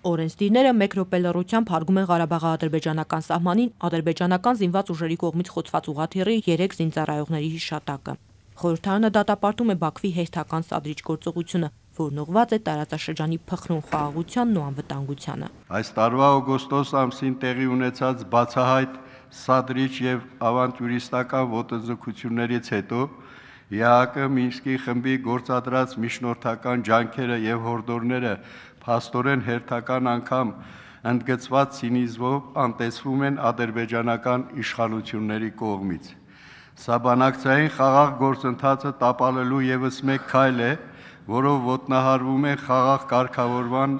Օրենսդիրները մեկ րոպե լռությամբ հարգում են Ղարաբաղի-ադրբեջանական սահմանին ադրբեջանական զինված ուժերի կողմից խոցված ուղղաթիռի 3 զինծառայողների հիշատակը։ Խորհրդարանը դատապարտում է Բաքվի հերթական սադրիչ գործողությունը, որն ուղղված է տարածաշրջանի փխրուն խաղաղությանն ու անվտանգությանը։ Այս տարվա օգոստոս ամսին տեղի ունեցած բացահայտ սադրիչ եւ ավանտյուրիստական ոտնձգություններից հետո ԵԱՀԿ Մինսկի խմբի գործադրած միջնորդական ջանքերը եւ հորդորները փաստորեն հերթական անգամ ընդգծված ցինիզմով անտեսվում են ադրբեջանական իշխանությունների կողմից։ Սա բանակցային խաղաղ գործընթացը տապալելու եւս մեկ քայլ է, որով ոտնահարվում է խաղաղ կարգավորման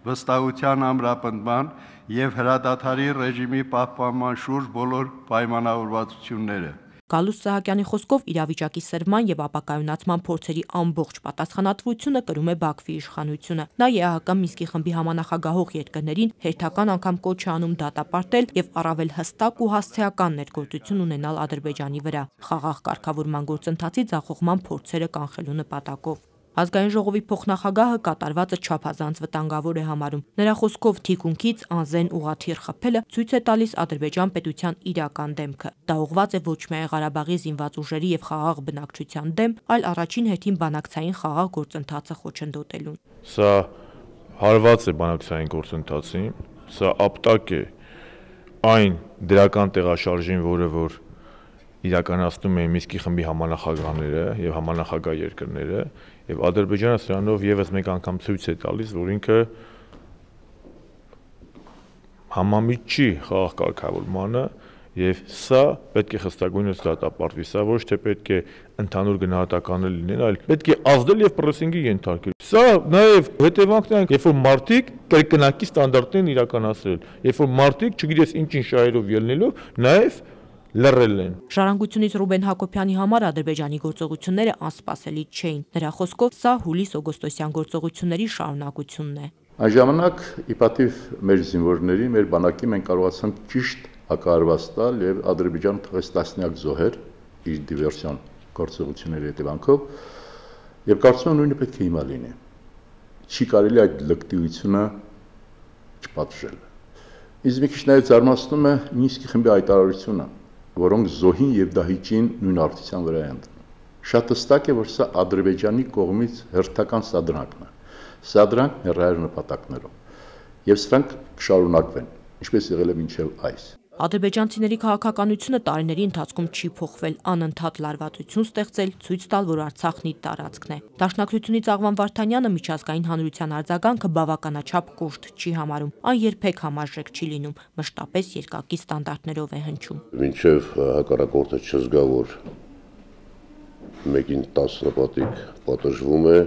վստահության ամրապնդման եւ հրադադարի ռեժիմի պահպանման շուրջ բոլոր պայմանավորվածությունները։ Գալուստ Սահակյանի խոսքով իրավիճակի սրման եւ ապակայունացման փորձերի ամբողջ պատասխանատվությունը կրում է Բաքվի իշխանությունը։ Նա ԵԱՀԿ Մինսկի խմբի համանախագահող երկրներին հերթական անգամ կոչ է անում դատապարտել եւ առավել հստակ ու հասցեական ներգործություն ունենալ Ադրբեջանի վրա, խաղաղ կարգավորման գործընթացի ձախողման փորձերը կանխելու նպատակով։ Ազգային ժողովի փոխնախագահը կատարվածը չափազանց վտանգավոր է համարում։ Նրա խոսքով թիկունքից անզեն ուղղաթիռ խփելը ցույց է տալիս Ադրբեջան պետության իրական դեմքը։ Դա ուղղված է ոչ միայն Ղարաբաղի զինված ուժերի եւ խաղաղ բնակչության դեմ, այլ առաջին հերթին բանակցային խաղաղ գործընթացը խոչընդոտելուն։ Սա հարված է բանակցային գործընթացին, սա ապտակ է այն դրական տեղաշարժին, որը իրականացնում են Մինսկի խմբի համանախագահները եւ համանախագահ երկրները, եւ Ադրբեջանը սրանով եւս մեկ անգամ ցույց է տալիս, որ ինքը համամիտ չի խաղաղ կարգավորմանը, եւ սա պետք է խստագույնս դատապարտվի, սա ոչ թե պետք է ընդհանուր գնահատականը լինել, այլ պետք է ազդել եւ պրեսինգի ենթարկել։ Սա նաեւ հետևանքն է, երբ որ մարդիկ կրկնակի ստանդարտներն իրականացրել, երբ որ մարդիկ, չգիտես ինչ-ինչ շահերով ելնելով, նաեւ լռել են։ Ժառանգությունից Ռուբեն Հակոբյանի համար Ադրբեջանի գործողությունները անսպասելի չէին։ Նրա խոսքով սա հուլիս-օգոստոսյան գործողությունների շարունակությունն է։ Այն ժամանակ ի պատիվ մեր զինվորների, մեր բանակի մենք կարողացանք ճիշտ հակահարված տալ եւ Ադրբեջանը թողեց տասնյակ զոհեր իր դիվերսիոն գործողությունների հետևանքով եւ կարծում եմ նույնը պետք է հիմա լինի։ Չի կարելի այդ լկտիությունը չպատժել։ Իսկ մի քիչ նաեւ զարմացնում է Մինսկի խմբի հայտարարությունը, որոնք զոհին եւ դահիճին նույն արդյունության վրա են դնում։ Շատ հստակ է, որ սա Ադրբեջանի կողմից հերթական սադրանքն է։ Սադրանք ներառյալ նպատակներով։ Եվ սրանք կշարունակվեն, ինչպես եղել է մինչև այս։ Ադրբեջանցիների քաղաքականությունը տարիների ընթացքում չի փոխվել, անընդհատ լարվածություն ստեղծել, ցույց տալ, որ Արցախն իր տարածքն է։ Դաշնակցությունից Աղվան Վարդանյանը միջազգային հանրության արձագանքը բավականաչափ կոշտ չի համարում, այն երբեք համարժեք չի լինում, մշտապես երկակի ստանդարտներով է հնչում։ Մինչև հակառակորդը չզգա, որ մեկին 10 նպատիկ պատժվում է,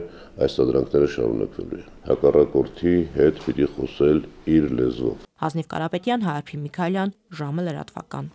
այս սադրանքները շարունակվելու են։ Հակառակորդի հետ պիտի խոսել իր լեզվով։ Հազնիվ Կարապետյան, Հայրփի Միքայելյան, ժամը լրատվական։